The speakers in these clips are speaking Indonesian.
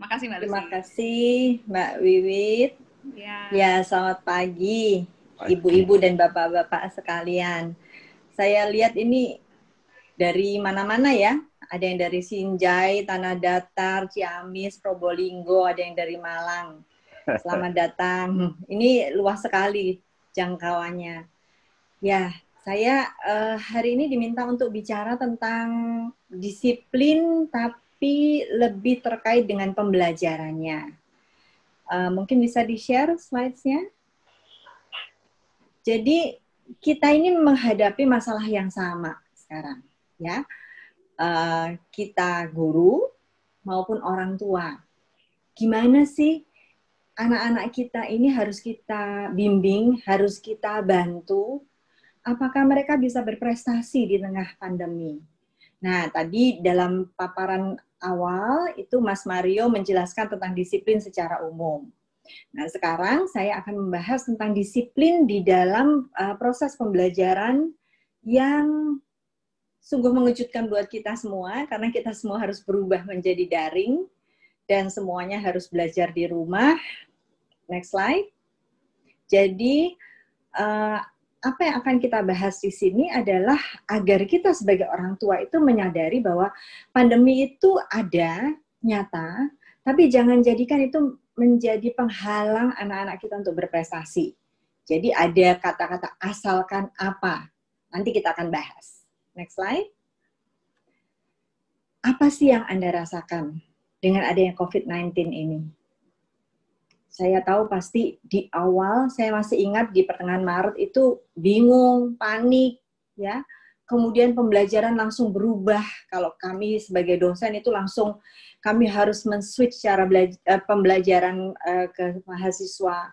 Makasih Mbak Lucy. Terima kasih Mbak Wiwit. Ya, selamat pagi ibu-ibu dan bapak-bapak sekalian. Saya lihat ini dari mana-mana ya. Ada yang dari Sinjai, Tanah Datar, Ciamis, Probolinggo, ada yang dari Malang. Selamat datang. Ini luas sekali jangkauannya. Ya, saya hari ini diminta untuk bicara tentang disiplin tapi lebih terkait dengan pembelajarannya. Mungkin bisa di-share slides-nya. Jadi kita ini menghadapi masalah yang sama sekarang, ya. Kita guru maupun orang tua. Gimana sih anak-anak kita ini harus kita bimbing, harus kita bantu. Apakah mereka bisa berprestasi di tengah pandemi? Nah, tadi dalam paparan awal itu Mas Mario menjelaskan tentang disiplin secara umum. Nah, sekarang saya akan membahas tentang disiplin di dalam proses pembelajaran yang sungguh mengejutkan buat kita semua, karena kita semua harus berubah menjadi daring, dan semuanya harus belajar di rumah. Next slide. Jadi, apa yang akan kita bahas di sini adalah agar kita sebagai orang tua itu menyadari bahwa pandemi itu ada, nyata, tapi jangan jadikan itu menjadi penghalang anak-anak kita untuk berprestasi. Jadi ada kata-kata asalkan apa, nanti kita akan bahas. Next slide. Apa sih yang Anda rasakan dengan adanya COVID-19 ini? Saya tahu pasti di awal, saya masih ingat di pertengahan Maret itu bingung, panik, ya. Kemudian pembelajaran langsung berubah. Kalau kami sebagai dosen itu langsung kami harus men-switch cara pembelajaran ke mahasiswa.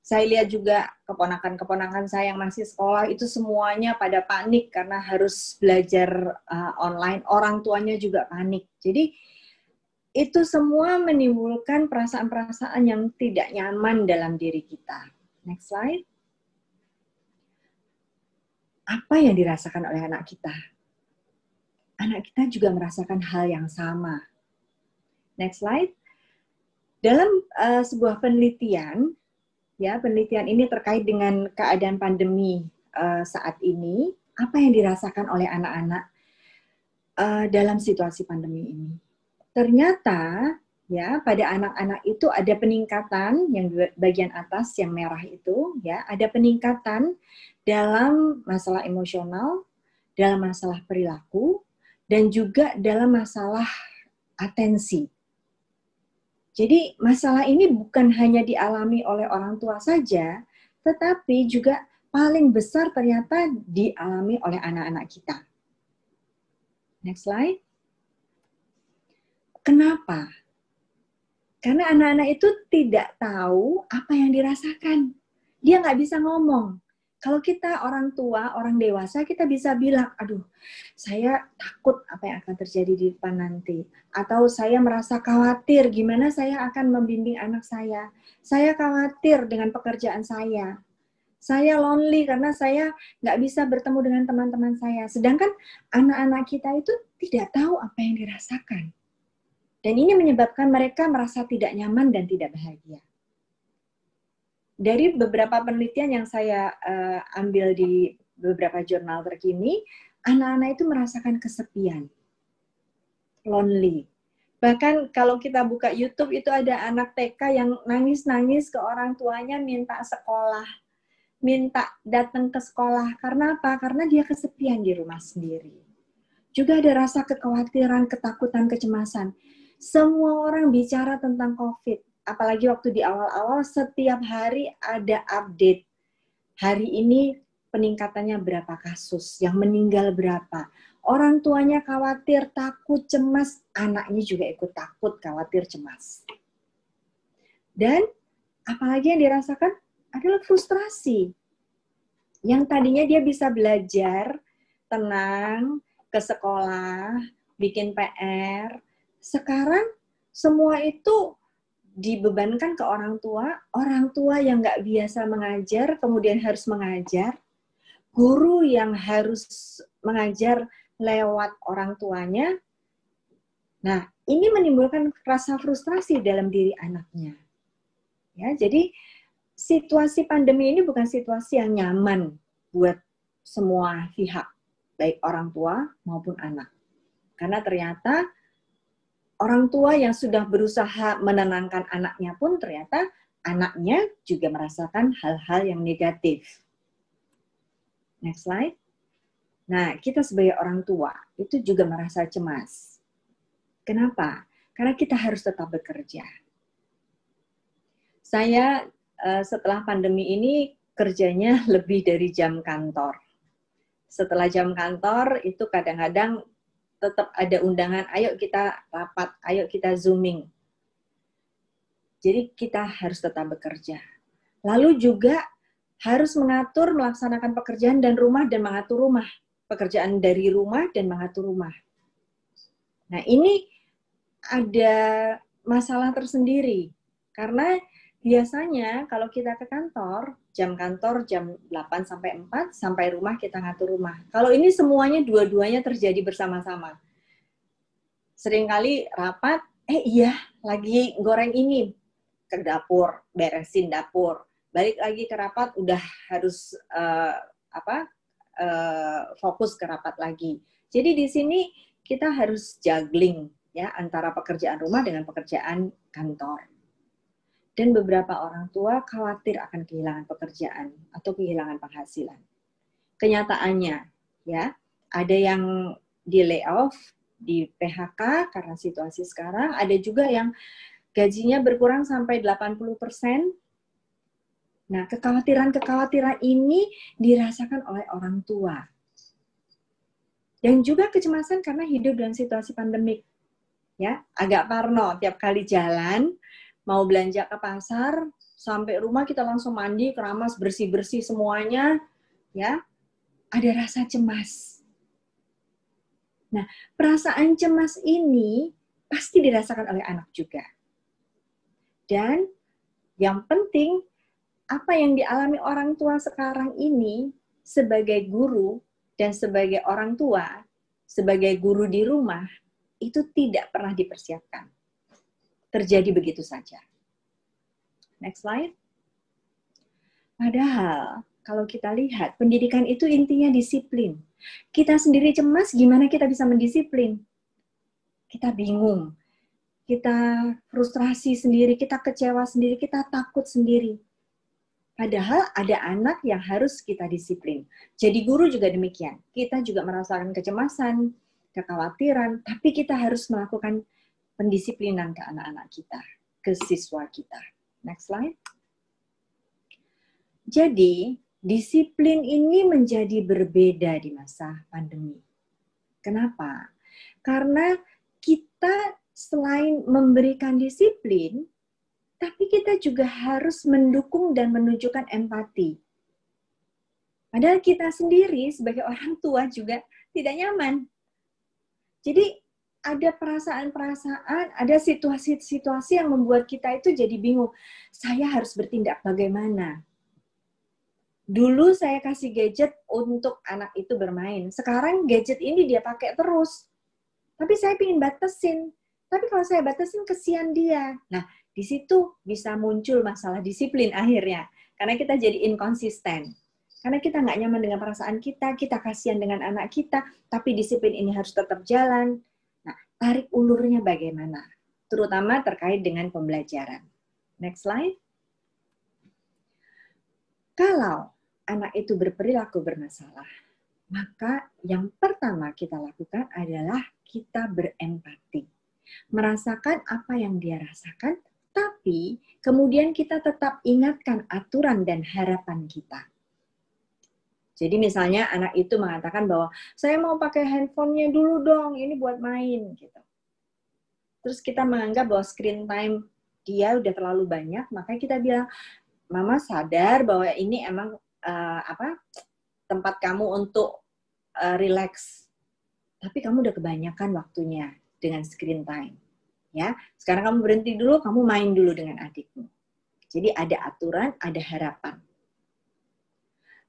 Saya lihat juga keponakan-keponakan saya yang masih sekolah itu semuanya pada panik karena harus belajar online. Orang tuanya juga panik. Jadi itu semua menimbulkan perasaan-perasaan yang tidak nyaman dalam diri kita. Next slide. Apa yang dirasakan oleh anak kita? Anak kita juga merasakan hal yang sama. Next slide. Dalam sebuah penelitian, ya, penelitian ini terkait dengan keadaan pandemi saat ini, apa yang dirasakan oleh anak-anak dalam situasi pandemi ini? Ternyata ya pada anak-anak itu ada peningkatan yang bagian atas yang merah itu ya, ada peningkatan dalam masalah emosional, dalam masalah perilaku, dan juga dalam masalah atensi. Jadi masalah ini bukan hanya dialami oleh orang tua saja, tetapi juga paling besar ternyata dialami oleh anak-anak kita. Next slide. Kenapa? Karena anak-anak itu tidak tahu apa yang dirasakan. Dia nggak bisa ngomong. Kalau kita orang tua, orang dewasa, kita bisa bilang, aduh, saya takut apa yang akan terjadi di depan nanti. Atau saya merasa khawatir gimana saya akan membimbing anak saya. Saya khawatir dengan pekerjaan saya. Saya lonely karena saya nggak bisa bertemu dengan teman-teman saya. Sedangkan anak-anak kita itu tidak tahu apa yang dirasakan. Dan ini menyebabkan mereka merasa tidak nyaman dan tidak bahagia. Dari beberapa penelitian yang saya ambil di beberapa jurnal terkini, anak-anak itu merasakan kesepian, lonely. Bahkan kalau kita buka YouTube itu ada anak TK yang nangis-nangis ke orang tuanya minta sekolah, minta datang ke sekolah. Karena apa? Karena dia kesepian di rumah sendiri. Juga ada rasa kekhawatiran, ketakutan, kecemasan. Semua orang bicara tentang COVID, apalagi waktu di awal-awal setiap hari ada update. Hari ini peningkatannya berapa kasus, yang meninggal berapa. Orang tuanya khawatir, takut, cemas, anaknya juga ikut takut, khawatir, cemas. Dan apalagi yang dirasakan adalah frustrasi. Yang tadinya dia bisa belajar tenang, ke sekolah, bikin PR, sekarang semua itu dibebankan ke orang tua yang nggak biasa mengajar, kemudian harus mengajar, guru yang harus mengajar lewat orang tuanya. Nah, ini menimbulkan rasa frustrasi dalam diri anaknya. Ya, jadi situasi pandemi ini bukan situasi yang nyaman buat semua pihak, baik orang tua maupun anak. Karena ternyata orang tua yang sudah berusaha menenangkan anaknya pun ternyata anaknya juga merasakan hal-hal yang negatif. Next slide. Nah, kita sebagai orang tua itu juga merasa cemas. Kenapa? Karena kita harus tetap bekerja. Saya setelah pandemi ini kerjanya lebih dari jam kantor. Setelah jam kantor itu kadang-kadang tetap ada undangan, ayo kita rapat, ayo kita zooming. Jadi kita harus tetap bekerja. Lalu juga harus mengatur, melaksanakan pekerjaan dan mengatur rumah. Pekerjaan dari rumah dan mengatur rumah. Nah, ini ada masalah tersendiri. Karena biasanya kalau kita ke kantor jam 8 sampai 4, sampai rumah kita ngatur rumah. Kalau ini semuanya dua-duanya terjadi bersama-sama. Seringkali rapat, iya lagi goreng ini, ke dapur, beresin dapur. Balik lagi ke rapat, udah harus fokus ke rapat lagi. Jadi di sini kita harus juggling ya antara pekerjaan rumah dengan pekerjaan kantor. Dan beberapa orang tua khawatir akan kehilangan pekerjaan atau kehilangan penghasilan. Kenyataannya ya, ada yang di layoff, di PHK karena situasi sekarang, ada juga yang gajinya berkurang sampai 80%. Nah, kekhawatiran-kekhawatiran ini dirasakan oleh orang tua. Dan juga kecemasan karena hidup dalam situasi pandemik. Ya, agak parno tiap kali jalan, mau belanja ke pasar, sampai rumah kita langsung mandi, keramas, bersih-bersih semuanya, ya. Ada rasa cemas. Nah, perasaan cemas ini pasti dirasakan oleh anak juga. Dan yang penting, apa yang dialami orang tua sekarang ini sebagai guru dan sebagai orang tua, sebagai guru di rumah, itu tidak pernah dipersiapkan. Terjadi begitu saja. Next slide. Padahal, kalau kita lihat, pendidikan itu intinya disiplin. Kita sendiri cemas, gimana kita bisa mendisiplin? Kita bingung. Kita frustrasi sendiri, kita kecewa sendiri, kita takut sendiri. Padahal ada anak yang harus kita disiplin. Jadi guru juga demikian. Kita juga merasakan kecemasan, kekhawatiran, tapi kita harus melakukan pendisiplinan ke anak-anak kita, ke siswa kita. Next slide. Jadi, disiplin ini menjadi berbeda di masa pandemi. Kenapa? Karena kita selain memberikan disiplin, tapi kita juga harus mendukung dan menunjukkan empati. Padahal kita sendiri sebagai orang tua juga tidak nyaman. Jadi ada perasaan-perasaan, ada situasi-situasi yang membuat kita itu jadi bingung. Saya harus bertindak bagaimana? Dulu saya kasih gadget untuk anak itu bermain. Sekarang gadget ini dia pakai terus. Tapi saya ingin batasin. Tapi kalau saya batasin, kesian dia. Nah, di situ bisa muncul masalah disiplin akhirnya. Karena kita jadi inkonsisten. Karena kita nggak nyaman dengan perasaan kita kasihan dengan anak kita, tapi disiplin ini harus tetap jalan. Nah, tarik ulurnya bagaimana? Terutama terkait dengan pembelajaran. Next slide. Kalau anak itu berperilaku bermasalah, maka yang pertama kita lakukan adalah kita berempati. Merasakan apa yang dia rasakan, tapi kemudian kita tetap ingatkan aturan dan harapan kita. Jadi misalnya anak itu mengatakan bahwa saya mau pakai handphonenya dulu dong, ini buat main gitu. Terus kita menganggap bahwa screen time dia udah terlalu banyak, maka kita bilang, Mama sadar bahwa ini emang tempat kamu untuk relax. Tapi kamu udah kebanyakan waktunya dengan screen time. Ya, sekarang kamu berhenti dulu, kamu main dulu dengan adikmu. Jadi ada aturan, ada harapan.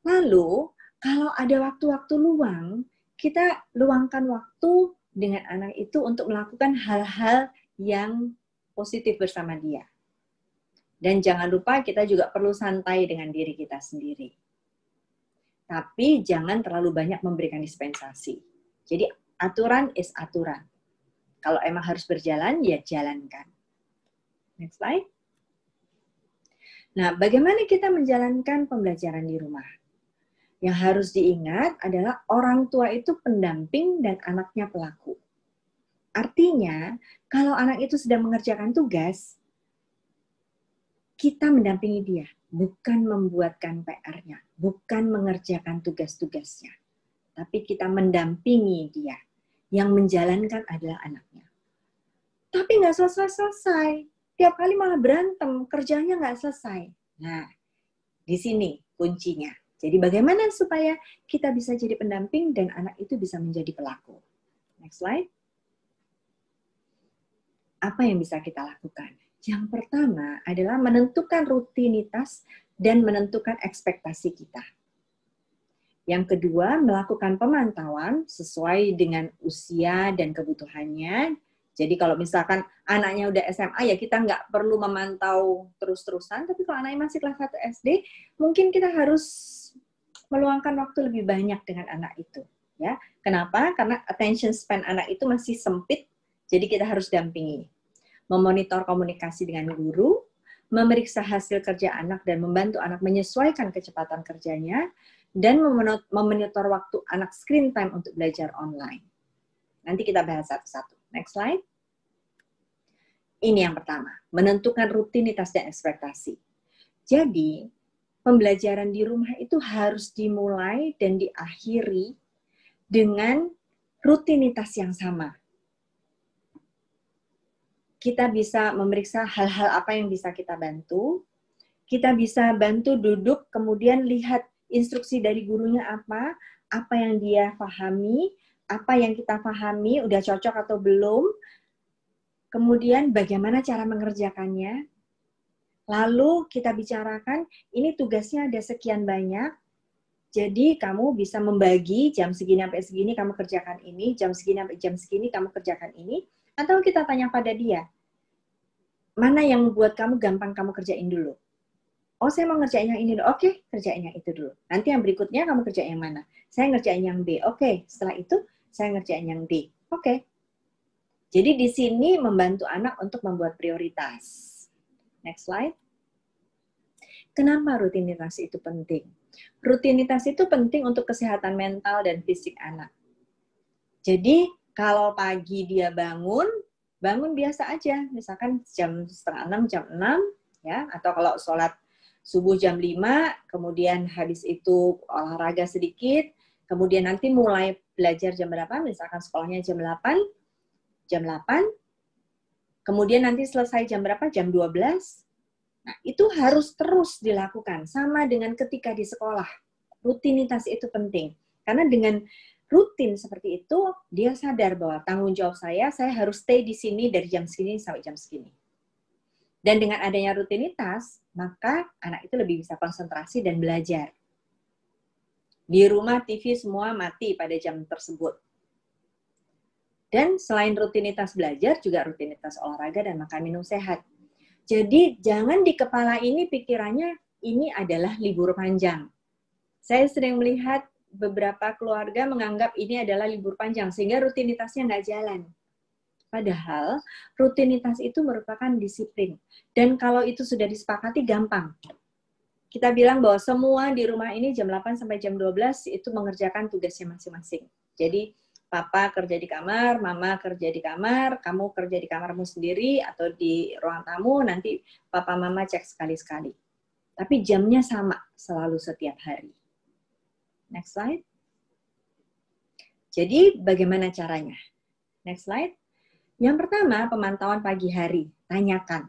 Lalu, kalau ada waktu-waktu luang, kita luangkan waktu dengan anak itu untuk melakukan hal-hal yang positif bersama dia. Dan jangan lupa kita juga perlu santai dengan diri kita sendiri. Tapi jangan terlalu banyak memberikan dispensasi. Jadi aturan is aturan. Kalau emang harus berjalan, ya jalankan. Next slide. Nah, bagaimana kita menjalankan pembelajaran di rumah? Yang harus diingat adalah orang tua itu pendamping dan anaknya pelaku. Artinya, kalau anak itu sedang mengerjakan tugas, kita mendampingi dia, bukan membuatkan PR-nya, bukan mengerjakan tugas-tugasnya. Tapi kita mendampingi dia. Yang menjalankan adalah anaknya. Tapi nggak selesai-selesai. Tiap kali malah berantem, kerjanya nggak selesai. Nah, di sini kuncinya. Jadi bagaimana supaya kita bisa jadi pendamping dan anak itu bisa menjadi pelaku. Next slide. Apa yang bisa kita lakukan? Yang pertama adalah menentukan rutinitas dan menentukan ekspektasi kita. Yang kedua, melakukan pemantauan sesuai dengan usia dan kebutuhannya. Jadi kalau misalkan anaknya udah SMA, ya kita nggak perlu memantau terus-terusan. Tapi kalau anaknya masih kelas 1 SD, mungkin kita harus meluangkan waktu lebih banyak dengan anak itu. Ya, kenapa? Karena attention span anak itu masih sempit, jadi kita harus dampingi. Memonitor komunikasi dengan guru, memeriksa hasil kerja anak dan membantu anak menyesuaikan kecepatan kerjanya, dan memonitor waktu anak screen time untuk belajar online. Nanti kita bahas satu-satu. Next slide. Ini yang pertama, menentukan rutinitas dan ekspektasi. Jadi, pembelajaran di rumah itu harus dimulai dan diakhiri dengan rutinitas yang sama. Kita bisa memeriksa hal-hal apa yang bisa kita bantu. Kita bisa bantu duduk, kemudian lihat instruksi dari gurunya apa yang dia pahami, apa yang kita pahami, udah cocok atau belum, kemudian bagaimana cara mengerjakannya, lalu kita bicarakan, ini tugasnya ada sekian banyak, jadi kamu bisa membagi jam segini sampai segini kamu kerjakan ini, jam segini sampai jam segini kamu kerjakan ini, atau kita tanya pada dia, mana yang buat kamu gampang kamu kerjain dulu. Oh, saya mau ngerjain yang ini dulu. Oke, kerjain yang itu dulu. Nanti yang berikutnya kamu kerjain yang mana? Saya ngerjain yang B. Oke, setelah itu saya ngerjain yang D. Oke. Jadi di sini membantu anak untuk membuat prioritas. Next slide. Kenapa rutinitas itu penting? Rutinitas itu penting untuk kesehatan mental dan fisik anak. Jadi kalau pagi dia bangun biasa aja. Misalkan jam 5:30, jam 6, ya, atau kalau sholat subuh jam 5, kemudian habis itu olahraga sedikit, kemudian nanti mulai belajar jam berapa, misalkan sekolahnya jam 8, kemudian nanti selesai jam berapa, jam 12. Nah, itu harus terus dilakukan, sama dengan ketika di sekolah. Rutinitas itu penting, karena dengan rutin seperti itu, dia sadar bahwa tanggung jawab saya harus stay di sini dari jam segini sampai jam segini. Dan dengan adanya rutinitas, maka anak itu lebih bisa konsentrasi dan belajar. Di rumah TV semua mati pada jam tersebut. Dan selain rutinitas belajar, juga rutinitas olahraga dan makan minum sehat. Jadi jangan di kepala ini pikirannya ini adalah libur panjang. Saya sering melihat beberapa keluarga menganggap ini adalah libur panjang, sehingga rutinitasnya nggak jalan. Padahal rutinitas itu merupakan disiplin. Dan kalau itu sudah disepakati, gampang. Kita bilang bahwa semua di rumah ini jam 8 sampai jam 12 itu mengerjakan tugasnya masing-masing. Jadi papa kerja di kamar, mama kerja di kamar, kamu kerja di kamarmu sendiri atau di ruang tamu, nanti papa mama cek sekali-sekali. Tapi jamnya sama selalu setiap hari. Next slide. Jadi bagaimana caranya? Next slide. Yang pertama, pemantauan pagi hari. Tanyakan,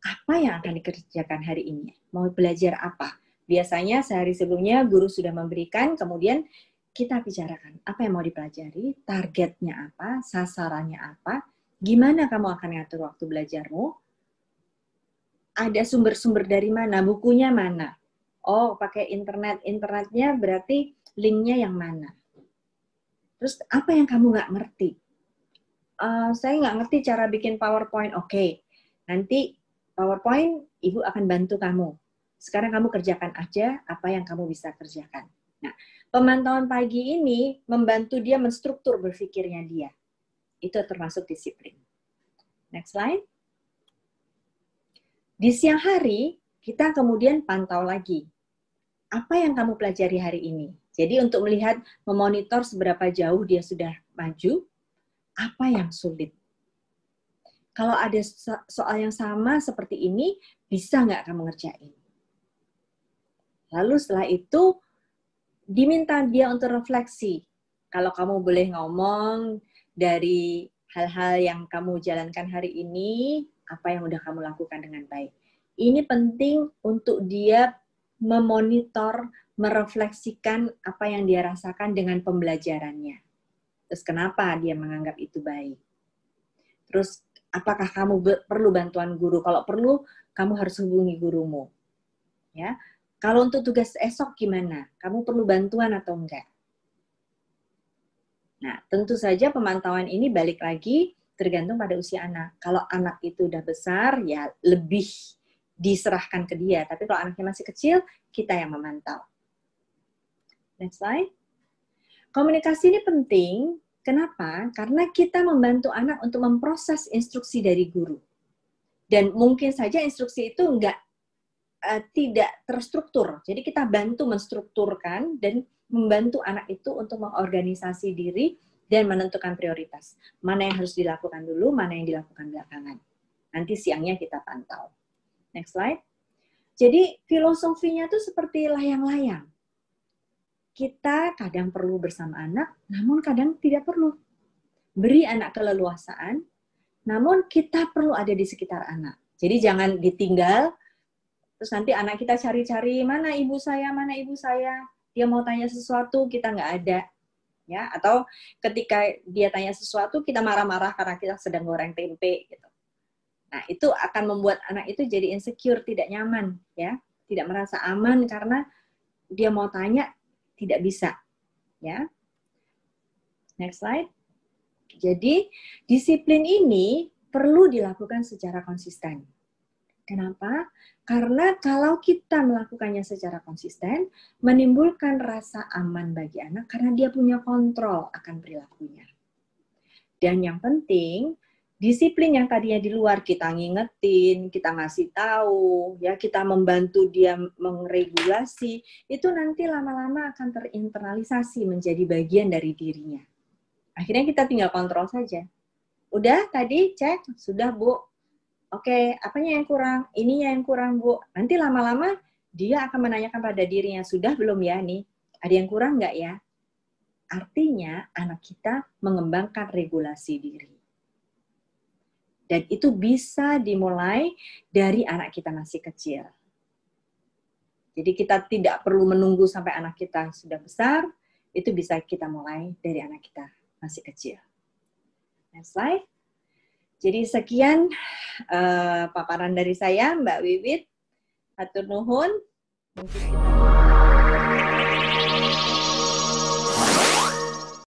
apa yang akan dikerjakan hari ini? Mau belajar apa? Biasanya sehari sebelumnya guru sudah memberikan, kemudian kita bicarakan apa yang mau dipelajari, targetnya apa, sasarannya apa, gimana kamu akan ngatur waktu belajarmu, ada sumber-sumber dari mana, bukunya mana. Oh, pakai internet. Internetnya berarti linknya yang mana. Terus apa yang kamu nggak ngerti? saya nggak ngerti cara bikin PowerPoint. Oke, nanti PowerPoint Ibu akan bantu kamu. Sekarang kamu kerjakan aja apa yang kamu bisa kerjakan. Nah, pemantauan pagi ini membantu dia menstruktur berpikirnya dia. Itu termasuk disiplin. Next slide. Di siang hari, kita kemudian pantau lagi. Apa yang kamu pelajari hari ini? Jadi untuk melihat, memonitor seberapa jauh dia sudah maju, apa yang sulit. Kalau ada soal yang sama seperti ini, bisa nggak kamu ngerjain? Lalu setelah itu, diminta dia untuk refleksi. Kalau kamu boleh ngomong dari hal-hal yang kamu jalankan hari ini, apa yang udah kamu lakukan dengan baik. Ini penting untuk dia memonitor, merefleksikan apa yang dia rasakan dengan pembelajarannya. Terus kenapa dia menganggap itu baik? Terus apakah kamu perlu bantuan guru? Kalau perlu, kamu harus hubungi gurumu. Ya. Kalau untuk tugas esok gimana? Kamu perlu bantuan atau enggak? Nah, tentu saja pemantauan ini balik lagi tergantung pada usia anak. Kalau anak itu udah besar, ya lebih diserahkan ke dia. Tapi kalau anaknya masih kecil, kita yang memantau. Next slide. Komunikasi ini penting. Kenapa? Karena kita membantu anak untuk memproses instruksi dari guru. Dan mungkin saja instruksi itu tidak terstruktur. Jadi kita bantu menstrukturkan dan membantu anak itu untuk mengorganisasi diri dan menentukan prioritas. Mana yang harus dilakukan dulu, mana yang dilakukan belakangan. Nanti siangnya kita pantau. Next slide. Jadi filosofinya itu seperti layang-layang. Kita kadang perlu bersama anak, namun kadang tidak perlu. Beri anak keleluasaan, namun kita perlu ada di sekitar anak. Jadi jangan ditinggal, terus nanti anak kita cari-cari, mana ibu saya, dia mau tanya sesuatu, kita nggak ada. Ya, atau ketika dia tanya sesuatu, kita marah-marah karena kita sedang goreng tempe. Gitu. Nah, itu akan membuat anak itu jadi insecure, tidak nyaman. Ya, tidak merasa aman karena dia mau tanya, tidak bisa. Ya. Next slide. Jadi, disiplin ini perlu dilakukan secara konsisten. Kenapa? Karena kalau kita melakukannya secara konsisten, menimbulkan rasa aman bagi anak karena dia punya kontrol akan perilakunya. Dan yang penting, disiplin yang tadinya di luar kita ngingetin, kita ngasih tahu, ya kita membantu dia mengregulasi, itu nanti lama-lama akan terinternalisasi menjadi bagian dari dirinya. Akhirnya kita tinggal kontrol saja. Udah tadi cek, sudah Bu. Oke, apanya yang kurang? Ininya yang kurang, Bu. Nanti lama-lama dia akan menanyakan pada dirinya, sudah belum ya nih? Ada yang kurang nggak ya? Artinya anak kita mengembangkan regulasi diri. Dan itu bisa dimulai dari anak kita masih kecil. Jadi kita tidak perlu menunggu sampai anak kita sudah besar, itu bisa kita mulai dari anak kita masih kecil. Next slide. Jadi sekian paparan dari saya, Mbak Wiwit. Hatur nuhun. Mungkin kita